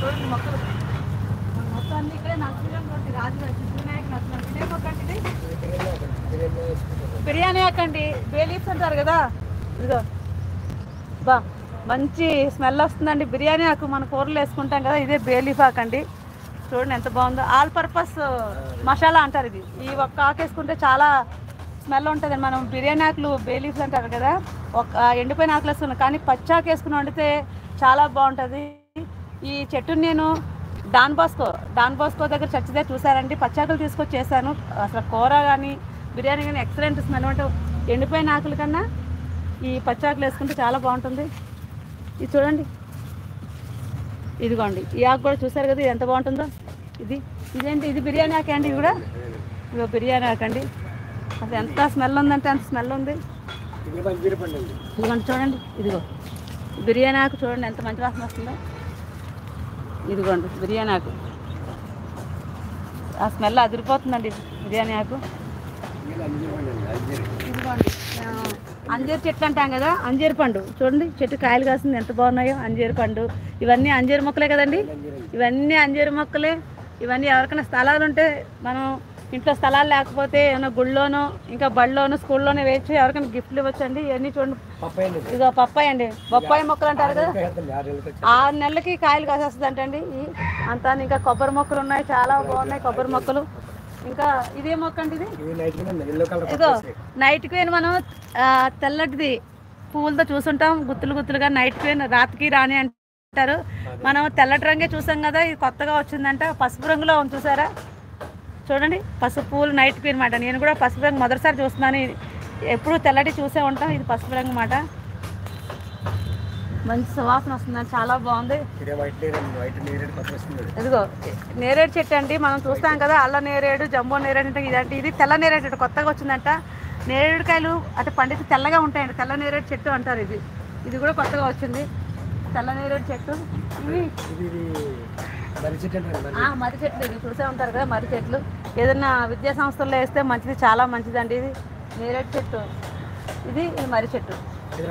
చూడండి మొక్కలు మొత్తం అన్ని ఇక్కడే నచ్చుకుంటుంది. రాజు వినాయక నచ్చుకుంటుంది. ఇదే మొక్క అంటే బిర్యానీ ఆకండి, బే లీవ్స్ అంటారు కదా. ఇదిగో బా మంచి స్మెల్ వస్తుందండి. బిర్యానీ ఆకు మన కూరలు వేసుకుంటాం కదా, ఇదే బే లీఫ్ ఆకండి. చూడండి ఎంత బాగుందో. ఆల్ పర్పస్ మసాలా అంటారు ఇది. ఈ ఒక్క ఆకు వేసుకుంటే చాలా స్మెల్ ఉంటుంది. మనం బిర్యానీ ఆకులు బే లీవ్స్ అంటారు కదా, ఒక ఎండిపోయిన ఆకులు వేసుకున్నాం, కానీ పచ్చాకు వేసుకుని వండితే చాలా బాగుంటుంది. ఈ చెట్టుని నేను డాన్ బాస్కో దగ్గర చర్చ్ దగ్గర చూసారండి. పచ్చాకులు తీసుకొచ్చి చేశాను. అసలు కూర కానీ బిర్యానీ కానీ ఎక్సలెంట్ స్మెల్. అంటే ఎండిపోయిన ఆకుల కన్నా ఈ పచ్చాకులు వేసుకుంటే చాలా బాగుంటుంది. ఇది చూడండి, ఇదిగోండి ఈ ఆకు కూడా చూసారు కదా, ఇది ఎంత బాగుంటుందో. ఇదేంటి, ఇది బిర్యానీ ఆకు అండి. ఇది కూడా ఇదిగో బిర్యానీ ఆకండి. అసలు ఎంత స్మెల్ ఉందంటే అంత స్మెల్ ఉంది. ఇదిగోండి చూడండి, ఇదిగో బిర్యానీ ఆకు చూడండి ఎంత మంచి వాసన వస్తుందో. ఇదిగోండి బిర్యానీ ఆకు, ఆ స్మెల్ అదిరిపోతుందండి బిర్యానీ ఆకు. ఇదిగోండి అంజీర్ చెట్లు అంటాం కదా, అంజీర్ పండు చూడండి, చెట్టు కాయలు కాసింది ఎంత బాగున్నాయో. అంజీర్ పండు, ఇవన్నీ అంజీర్ మొక్కలే కదండి. ఇవన్నీ అంజీర్ మొక్కలే. ఇవన్నీ ఎవరికైనా స్థలాలు ఉంటే, మనం ఇంట్లో స్థలాలు లేకపోతే ఏమైనా గుళ్ళోనో ఇంకా బళ్ళలోనో స్కూల్లోనే వేయచ్చు, ఎవరికైనా గిఫ్ట్లు ఇవ్వచ్చండి. ఇవన్నీ చూడండి, ఇదిగో పప్పాయి అండి, బొప్పాయి మొక్కలు అంటారు కదా. 6 నెలలకి కాయలు కాసేస్తుంది అంటండి. అంతా ఇంకా కొబ్బరి మొక్కలు ఉన్నాయి, చాలా బాగున్నాయి కొబ్బరి మొక్కలు. ఇంకా ఇదే మొక్క అండి, ఇది ఇదో నైట్ క్వీన్. మనం తెల్లటిది పువ్వులతో చూసుంటాం గుత్తులు గుత్తులుగా. నైట్ క్వీన్, రాత్రికి రాణి అంటారు. మనం తెల్లటి రంగే చూసాం కదా, ఇది కొత్తగా వచ్చిందంట. పసుపు రంగులో ఉంది చూసారా, చూడండి పసుపు పువ్వులు నైట్ క్వీన్ మాట. నేను కూడా పసుపు రంగు మొదటిసారి చూస్తున్నాను. ఎప్పుడు తెల్లటి చూసే ఉంటాం, ఇది పసుపు రంగు మాట. మంచి సువాసన వస్తుందండి, చాలా బాగుంది. ఇదిగో నేరేడు చెట్టు అండి, మనం చూస్తాం కదా అల్ల నేరేడు, జంబో నేరేడు అంటే ఇదంటే. ఇది తెల్ల నేరేడు చెట్టు కొత్తగా వచ్చిందంట. నేరేడుకాయలు అంటే పండితే తెల్లగా ఉంటాయండి, తెల్ల నేరేడు చెట్టు అంటారు. ఇది కూడా కొత్తగా వచ్చింది, తెల్ల నేరేడు చెట్టు. ఇవి మర్రి చెట్లు, ఇది చూసే ఉంటారు కదా మర్రి చెట్లు. ఏదైనా విద్యా సంస్థల్లో వేస్తే మంచిది, చాలా మంచిదండి. ఇది నేరేడు చెట్టు, ఇది మర్రి చెట్టు. ఇది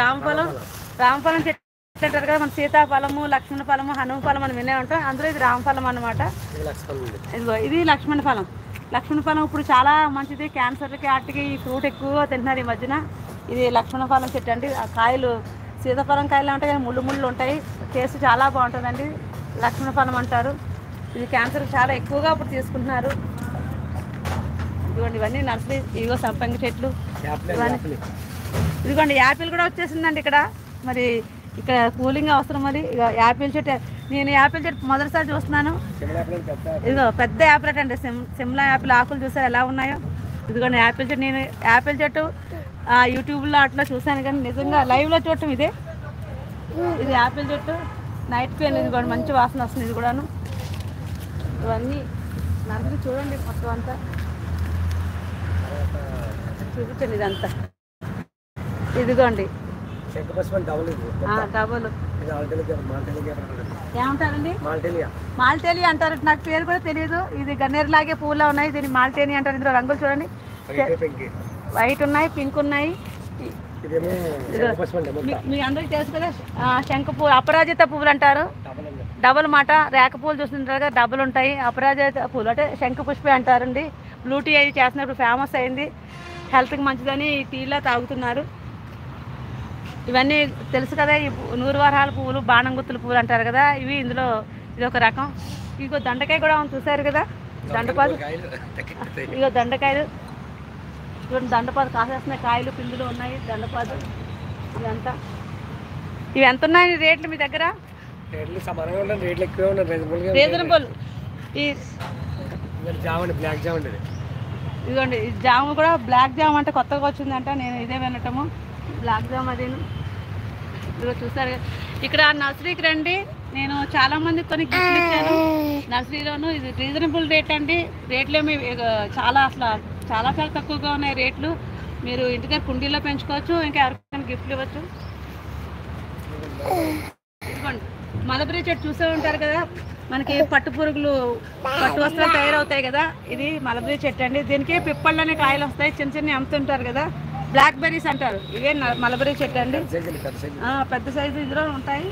రామఫలం చెట్టు అంటారు కదా. మన సీతాఫలము, లక్ష్మణ ఫలము, హనుమ ఫలం అని వినే ఉంటాం. అందులో ఇది రామఫలం అన్నమాట. ఇదిగో ఇది లక్ష్మణ ఫలం. లక్ష్మణ ఫలం ఇప్పుడు చాలా మంచిది, క్యాన్సర్కి వాటికి ఈ ఫ్రూట్ ఎక్కువగా తింటున్నారు ఈ మధ్యన. ఇది లక్ష్మణ ఫలం చెట్టు అండి. ఆ కాయలు సీతాఫలం కాయలు ఉంటాయి కానీ ముళ్ళు ముళ్ళు ఉంటాయి, టేస్ట్ చాలా బాగుంటుందండి. లక్ష్మణ ఫలం అంటారు. ఇది క్యాన్సర్కి చాలా ఎక్కువగా ఇప్పుడు తీసుకుంటున్నారు. ఇదిగోండి ఇవన్నీ నర్సరీ. ఇదిగో సంపంగి చెట్లు, ఇదిగోండి యాపిల్ కూడా వచ్చేసిందండి ఇక్కడ. మరి ఇక్కడ కూలింగ్ అవసరం. మరి ఇక యాపిల్ చెట్టు, నేను యాపిల్ చెట్టు మొదటిసారి చూస్తున్నాను. ఇదిగో పెద్ద యాపిల్ అండి, సిమ్లా యాపిల్. ఆకులు చూసారు ఎలా ఉన్నాయో. ఇదిగోండి యాపిల్ చెట్టు. నేను యాపిల్ చెట్టు యూట్యూబ్లో అట్లా చూసాను, కానీ నిజంగా లైవ్లో చూడటం ఇదే. ఇది యాపిల్ చెట్టు నైట్ క్వీన్. ఇదిగోండి మంచి వాసన వస్తుంది. ఇది కూడాను ఇవన్నీ నర్సరీ చూడండి మొత్తం అంతా. చూపించండి ఇదంతా. ఇదిగోండి డబుల్ ఏమంటారండి, మాల్టేలియా అంటారు. నాకు పేరు కూడా తెలియదు. ఇది గన్నేరులాగే పువ్వులా ఉన్నాయి, దీన్ని మాల్టేని అంటారు. ఇందులో రంగులు చూడండి, వైట్ ఉన్నాయి, పింక్ ఉన్నాయి. మీ అందరికీ తెలుసు కదా శంఖ పువ్వు, అపరాజిత పువ్వులు అంటారు. డబుల్ మాట. రేక పువ్వులు చూస్తుంటారు కదా, డబుల్ ఉంటాయి. అపరాజిత పువ్వులు అంటే శంఖ పుష్పే అంటారండి. బ్లూ టీ అవి చేస్తున్నప్పుడు ఫేమస్ అయింది, హెల్త్కి మంచిదని టీలో తాగుతున్నారు. ఇవన్నీ తెలుసు కదా. ఈ 100 వరహాల పువ్వులు, బాణం గుత్తుల పువ్వులు అంటారు కదా, ఇవి ఇందులో ఇది ఒక రకం. ఇగో దొండకాయ కూడా చూసారు కదా, దండపాదు. ఇగో దొండకాయలు చూడండి, దండపాదు కాసేస్తున్నాయి, కాయలు పిందులు ఉన్నాయి. దండపాదు ఇదంతా. ఇవి ఎంత ఉన్నాయి రేట్లు మీ దగ్గర? రీజనబుల్. ఇదిగోండి ఈ జాము కూడా బ్లాక్ జామ్ అంటే కొత్తగా వచ్చిందంట, నేను ఇదే వినటము. Black jam అదేను. ఇదిగో చూసారు ఇక్కడ నర్సరీకి రండి, నేను చాలామంది కొన్ని గిఫ్ట్లు ఇచ్చాను నర్సరీలోను. ఇది రీజనబుల్ రేట్ అండి. రేట్లేమి చాలా అసలు చాలా తక్కువగా ఉన్నాయి రేట్లు. మీరు ఇంటి దగ్గర కుండీలో పెంచుకోవచ్చు, ఇంకా ఎవరికైనా గిఫ్ట్లు ఇవ్వచ్చు. ఇదిగోండి మలబరీ చెట్టు చూసే ఉంటారు కదా, మనకి పట్టు పురుగులు పట్టు వస్త్రాలు తయారవుతాయి కదా, ఇది మలబరీ చెట్టు అండి. దీనికి పిప్పళ్ళనే కాయలు వస్తాయి, చిన్న చిన్న అమ్ముతుంటారు కదా, బ్లాక్ బెర్రీస్ అంటారు. ఇవే మలబరీ చెట్టు అండి, పెద్ద సైజు ఇందులో ఉంటాయి.